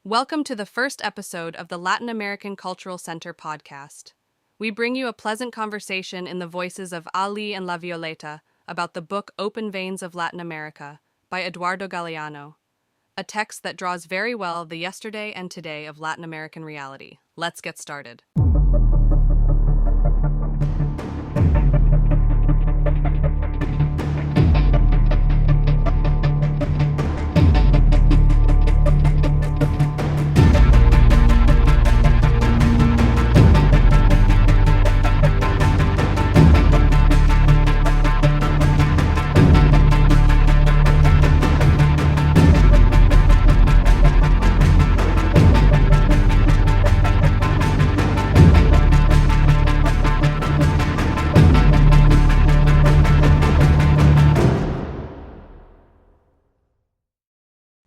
Welcome to the first episode of the Latin American Cultural Center podcast. We bring you a pleasant conversation in the voices of Ali and La Violeta about the book Open Veins of Latin America by Eduardo Galeano, a text that draws very well the yesterday and today of Latin American reality. Let's get started.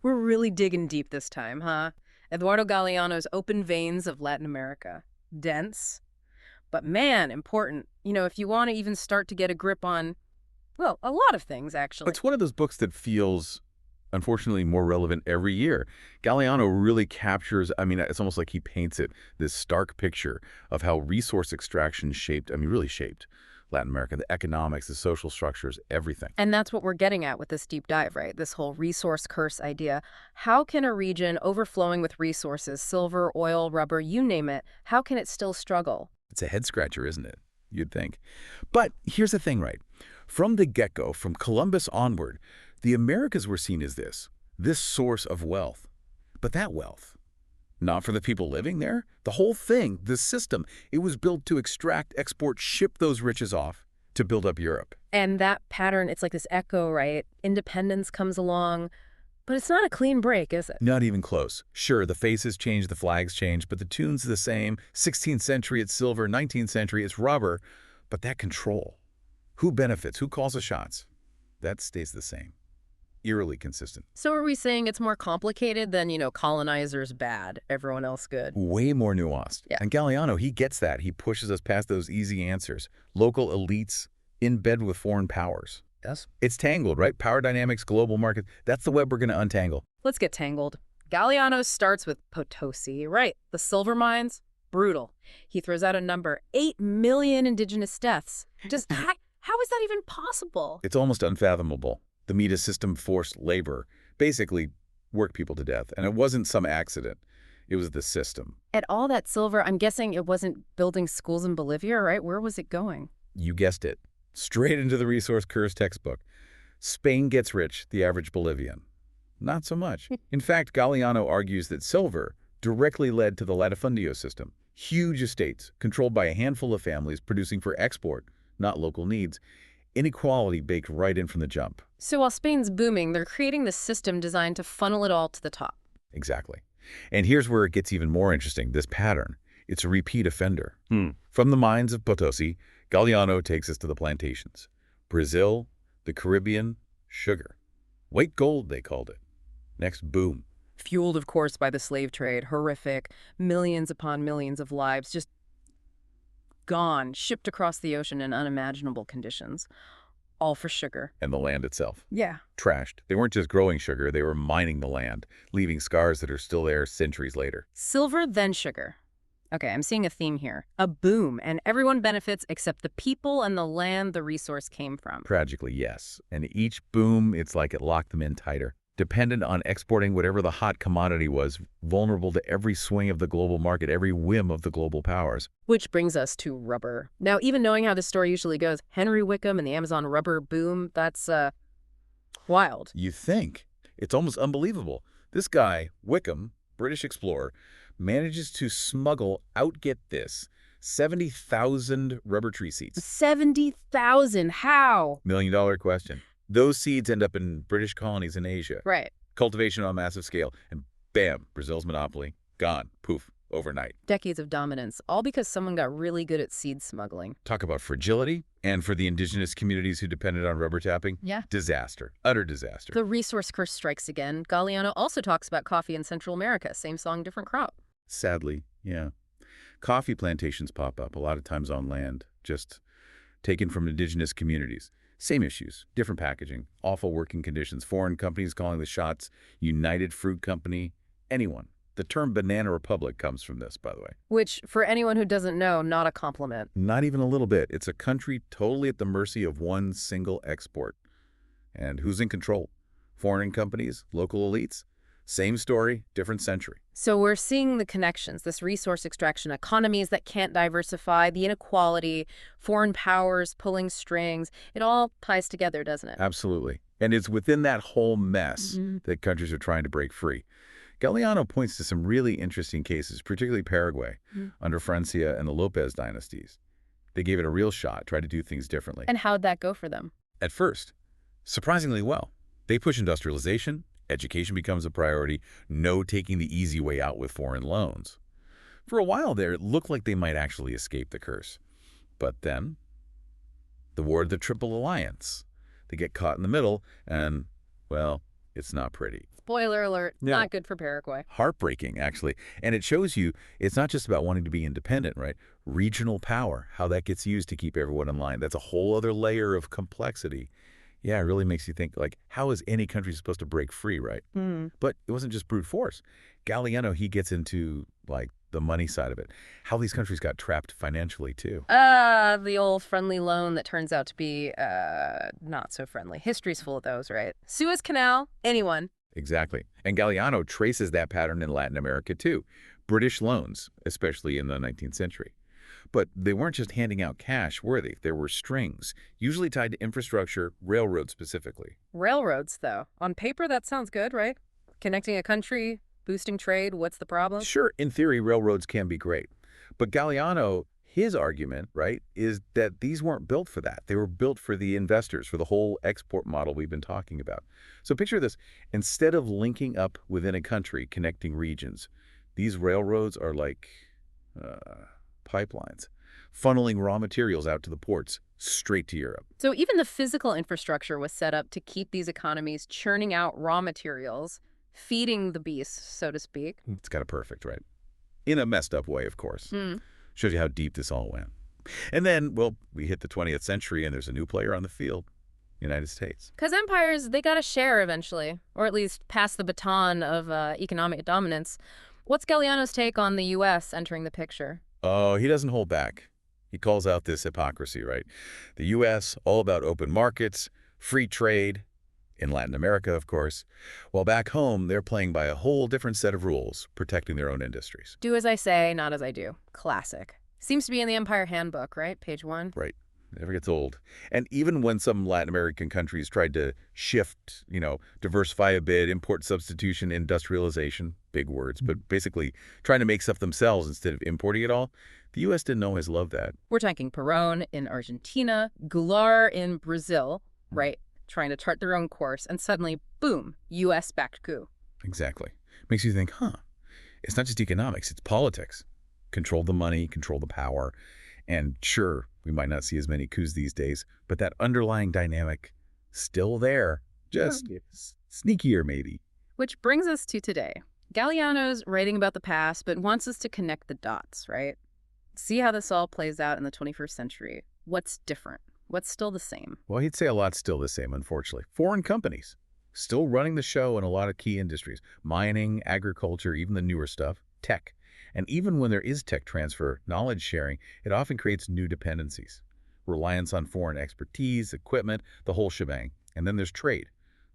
We're really digging deep this time, huh? Eduardo Galeano's Open Veins of Latin America. Dense, but man, important. If you want to even start to get a grip on, well, a lot of things, actually. It's one of those books that feels, unfortunately, more relevant every year. Galeano really captures, it's almost like he paints it, this stark picture of how resource extraction really shaped Latin America, the economics, the social structures, everything. And that's what we're getting at with this deep dive, right? This whole resource curse idea. How can a region overflowing with resources, silver, oil, rubber, you name it, how can it still struggle? It's a head-scratcher, isn't it? You'd think. But here's the thing, right? From the get-go, from Columbus onward, the Americas were seen as this source of wealth. But that wealth, not for the people living there. The whole thing, the system, it was built to extract, export, ship those riches off to build up Europe. And that pattern, it's like this echo, right? Independence comes along, but it's not a clean break, is it? Not even close. Sure, the faces change, the flags change, but the tune's the same. 16th century, it's silver. 19th century, it's rubber. But that control, who benefits, who calls the shots, that stays the same. Eerily consistent. So are we saying it's more complicated than, colonizers bad, everyone else good? Way more nuanced. Yeah. And Galeano, he gets that. He pushes us past those easy answers. Local elites in bed with foreign powers. Yes. It's tangled, right? Power dynamics, global market. That's the web we're going to untangle. Let's get tangled. Galeano starts with Potosi, right? The silver mines, brutal. He throws out a number, 8 million indigenous deaths. Just how is that even possible? It's almost unfathomable. The Mita system forced labor, basically worked people to death. And it wasn't some accident. It was the system. And all that silver, I'm guessing it wasn't building schools in Bolivia, right? Where was it going? You guessed it. Straight into the resource curse textbook. Spain gets rich, the average Bolivian. Not so much. In fact, Galeano argues that silver directly led to the latifundio system. Huge estates, controlled by a handful of families, producing for export, not local needs. Inequality baked right in from the jump. So while Spain's booming, they're creating this system designed to funnel it all to the top. Exactly. And here's where it gets even more interesting, this pattern. It's a repeat offender. From the mines of Potosi, Galeano takes us to the plantations. Brazil, the Caribbean, sugar. White gold, they called it. Next, boom. Fueled, of course, by the slave trade. Horrific. Millions upon millions of lives just gone, shipped across the ocean in unimaginable conditions. All for sugar. And the land itself. Yeah. Trashed. They weren't just growing sugar, they were mining the land, leaving scars that are still there centuries later. Silver, then sugar. Okay, I'm seeing a theme here. A boom, and everyone benefits except the people and the land the resource came from. Tragically, yes. And each boom, it's like it locked them in tighter. Dependent on exporting whatever the hot commodity was, vulnerable to every swing of the global market, every whim of the global powers. Which brings us to rubber. Now, even knowing how this story usually goes, Henry Wickham and the Amazon rubber boom, that's, wild. You think. It's almost unbelievable. This guy, Wickham, British explorer, manages to smuggle out, get this, 70,000 rubber tree seeds. 70,000, how? $1 million question. Those seeds end up in British colonies in Asia. Right. Cultivation on a massive scale. And bam, Brazil's monopoly. Gone. Poof. Overnight. Decades of dominance, all because someone got really good at seed smuggling. Talk about fragility. And for the indigenous communities who depended on rubber tapping, Yeah. disaster. Utter disaster. The resource curse strikes again. Galeano also talks about coffee in Central America. Same song, different crop. Sadly, yeah. Coffee plantations pop up, a lot of times on land, just taken from indigenous communities. Same issues, different packaging, awful working conditions, foreign companies calling the shots, United Fruit Company, anyone. The term banana republic comes from this, by the way. Which, for anyone who doesn't know, not a compliment. Not even a little bit. It's a country totally at the mercy of one single export. And who's in control? Foreign companies, local elites? Same story, different century. So we're seeing the connections, this resource extraction, economies that can't diversify, the inequality, foreign powers pulling strings. It all ties together, doesn't it? Absolutely. And it's within that whole mess that countries are trying to break free. Galeano points to some really interesting cases, particularly Paraguay, under Francia and the Lopez dynasties. They gave it a real shot, tried to do things differently. And how'd that go for them? At first, surprisingly well. They push industrialization, education becomes a priority, no taking the easy way out with foreign loans. For a while there, it looked like they might actually escape the curse. But then, the War of the Triple Alliance. They get caught in the middle, and, well, it's not pretty. Spoiler alert, Yeah. not good for Paraguay. Heartbreaking, actually. And it shows you it's not just about wanting to be independent, right? Regional power, how that gets used to keep everyone in line. That's a whole other layer of complexity. Yeah, it really makes you think, like, how is any country supposed to break free, right? But it wasn't just brute force. Galeano, he gets into, like, the money side of it. How these countries got trapped financially, too. The old friendly loan that turns out to be, not so friendly. History's full of those, right? Suez Canal, anyone. Exactly. And Galeano traces that pattern in Latin America, too. British loans, especially in the 19th century. But they weren't just handing out cash, were they? There were strings, usually tied to infrastructure, railroads specifically. Railroads, though. On paper, that sounds good, right? Connecting a country, boosting trade, what's the problem? Sure, in theory, railroads can be great. But Galeano, his argument, right, is that these weren't built for that. They were built for the investors, for the whole export model we've been talking about. So picture this. Instead of linking up within a country, connecting regions, these railroads are like pipelines, funneling raw materials out to the ports, straight to Europe. So even the physical infrastructure was set up to keep these economies churning out raw materials, feeding the beast, so to speak. It's kind of perfect, right? In a messed up way, of course. Shows you how deep this all went. And then, well, we hit the 20th century and there's a new player on the field, United States. Because empires, they got to share eventually, or at least pass the baton of economic dominance. What's Galeano's take on the U.S. entering the picture? Oh, he doesn't hold back. He calls out this hypocrisy, right? The U.S., all about open markets, free trade, in Latin America, of course. While back home, they're playing by a whole different set of rules, protecting their own industries. Do as I say, not as I do. Classic. Seems to be in the Empire Handbook, right? Page 1. Right. Never gets old. And even when some Latin American countries tried to shift, diversify a bit, import substitution, industrialization, big words, but basically trying to make stuff themselves instead of importing it all, the U.S. didn't always love that. We're talking Perón in Argentina, Goulart in Brazil, right? Trying to chart their own course, and suddenly, boom, U.S.-backed coup. Exactly. Makes you think, it's not just economics, it's politics. Control the money, control the power. And sure, we might not see as many coups these days, but that underlying dynamic, still there, just sneakier maybe. Which brings us to today. Galeano's writing about the past, but wants us to connect the dots, right? See how this all plays out in the 21st century. What's different? What's still the same? Well, he'd say a lot's still the same, unfortunately. Foreign companies, still running the show in a lot of key industries. Mining, agriculture, even the newer stuff, tech. And even when there is tech transfer, knowledge sharing, it often creates new dependencies. Reliance on foreign expertise, equipment, the whole shebang. And then there's trade.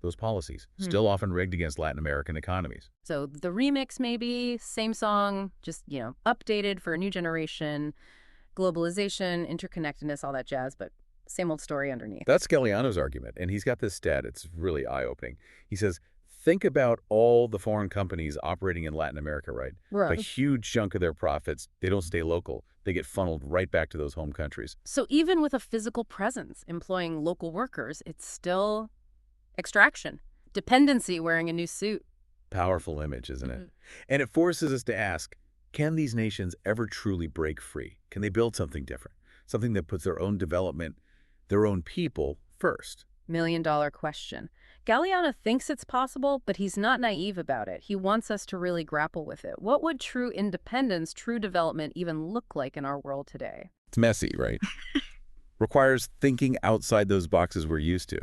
Those policies, still often rigged against Latin American economies. So the remix maybe, same song, just, updated for a new generation, globalization, interconnectedness, all that jazz, but same old story underneath. That's Galeano's argument, and he's got this stat. It's really eye-opening. He says, think about all the foreign companies operating in Latin America, right? Right. A huge chunk of their profits, they don't stay local. They get funneled right back to those home countries. So even with a physical presence employing local workers, it's still extraction, dependency wearing a new suit. Powerful image, isn't it? And it forces us to ask, can these nations ever truly break free? Can they build something different? Something that puts their own development, their own people first? $1,000,000 question. Galeano thinks it's possible, but he's not naive about it. He wants us to really grapple with it. What would true independence, true development even look like in our world today? It's messy, right? Requires thinking outside those boxes we're used to.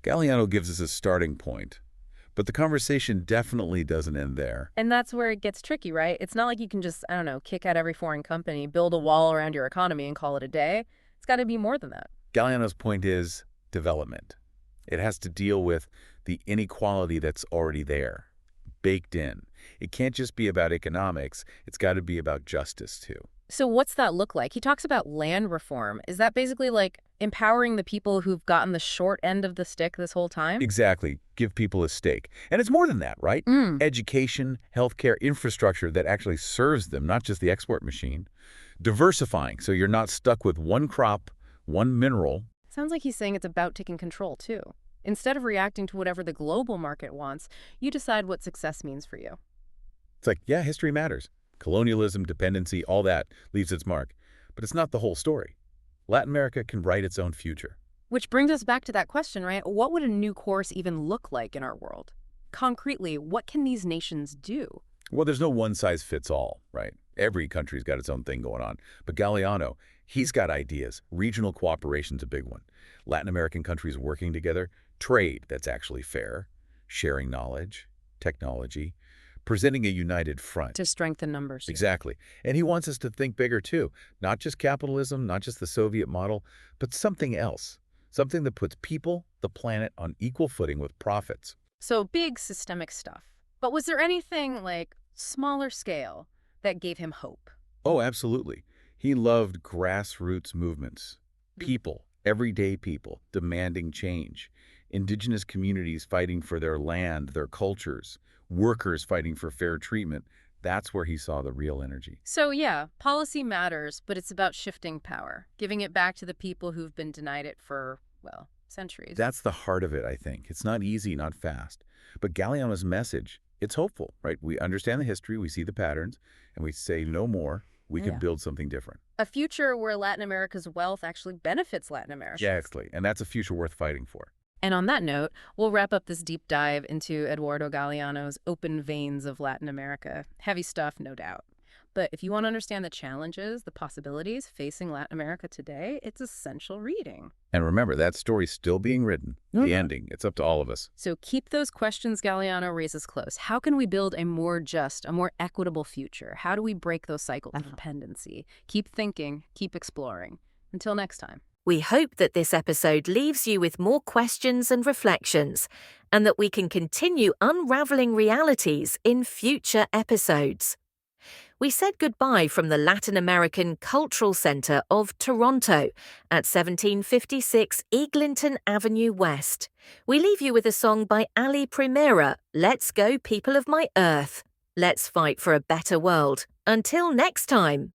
Galeano gives us a starting point, But the conversation definitely doesn't end there. And that's where it gets tricky, right? It's not like you can just, I don't know, kick out every foreign company, build a wall around your economy and call it a day. It's got to be more than that. Galeano's point is development. It has to deal with the inequality that's already there, baked in. It can't just be about economics. It's got to be about justice, too. So what's that look like? He talks about land reform. Is that basically like empowering the people who've gotten the short end of the stick this whole time? Exactly. Give people a stake. And it's more than that, right? Education, healthcare, infrastructure that actually serves them, not just the export machine. Diversifying, so you're not stuck with one crop, one mineral. Sounds like he's saying it's about taking control, too. Instead of reacting to whatever the global market wants, you decide what success means for you. It's like, yeah, history matters. Colonialism, dependency, all that leaves its mark. But it's not the whole story. Latin America can write its own future. Which brings us back to that question, right? What would a new course even look like in our world? Concretely, what can these nations do? Well, there's no one-size-fits-all, right? Every country's got its own thing going on. But Galeano, he's got ideas. Regional cooperation's a big one. Latin American countries working together, trade that's actually fair, sharing knowledge, technology, presenting a united front. To strengthen numbers. Exactly. And he wants us to think bigger, too. Not just capitalism, not just the Soviet model, but something else. Something that puts people, the planet, on equal footing with profits. So big systemic stuff. But was there anything, like, smaller scale that gave him hope? Oh, absolutely. He loved grassroots movements. People, everyday people, demanding change. Indigenous communities fighting for their land, their cultures. Workers fighting for fair treatment. That's where he saw the real energy. So yeah, policy matters, but it's about shifting power, giving it back to the people who've been denied it for, well, centuries. That's the heart of it, I think. It's not easy, not fast. But Galeano's message, it's hopeful, right? We understand the history, we see the patterns, and we say no more. We can build something different. A future where Latin America's wealth actually benefits Latin America. Exactly, and that's a future worth fighting for. And on that note, we'll wrap up this deep dive into Eduardo Galeano's Open Veins of Latin America. Heavy stuff, no doubt. But if you want to understand the challenges, the possibilities facing Latin America today, it's essential reading. And remember, that story's still being written. The ending, it's up to all of us. So keep those questions Galeano raises close. How can we build a more just, a more equitable future? How do we break those cycles of dependency? Keep thinking, keep exploring. Until next time. We hope that this episode leaves you with more questions and reflections, and that we can continue unraveling realities in future episodes. We said goodbye from the Latin American Cultural Centre of Toronto at 1756 Eglinton Avenue West. We leave you with a song by Ali Primera, Let's Go People of My Earth. Let's fight for a better world. Until next time.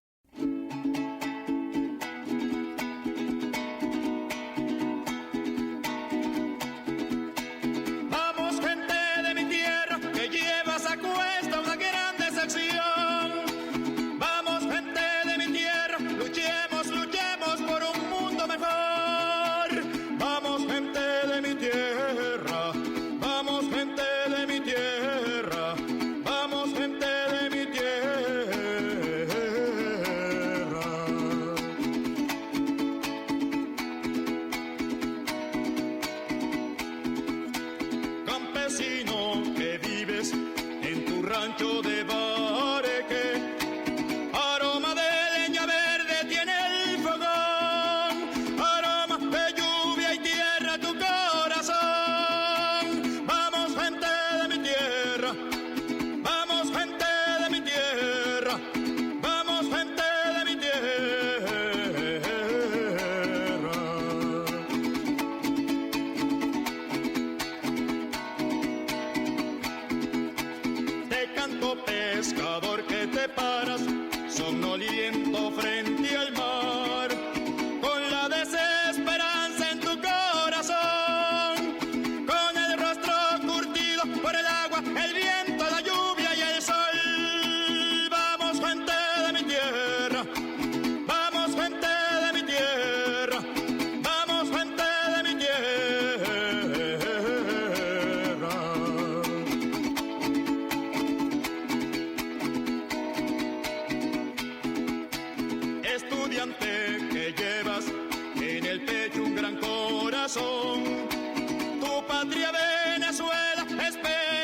Tu patria Venezuela espera.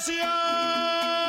exploitation.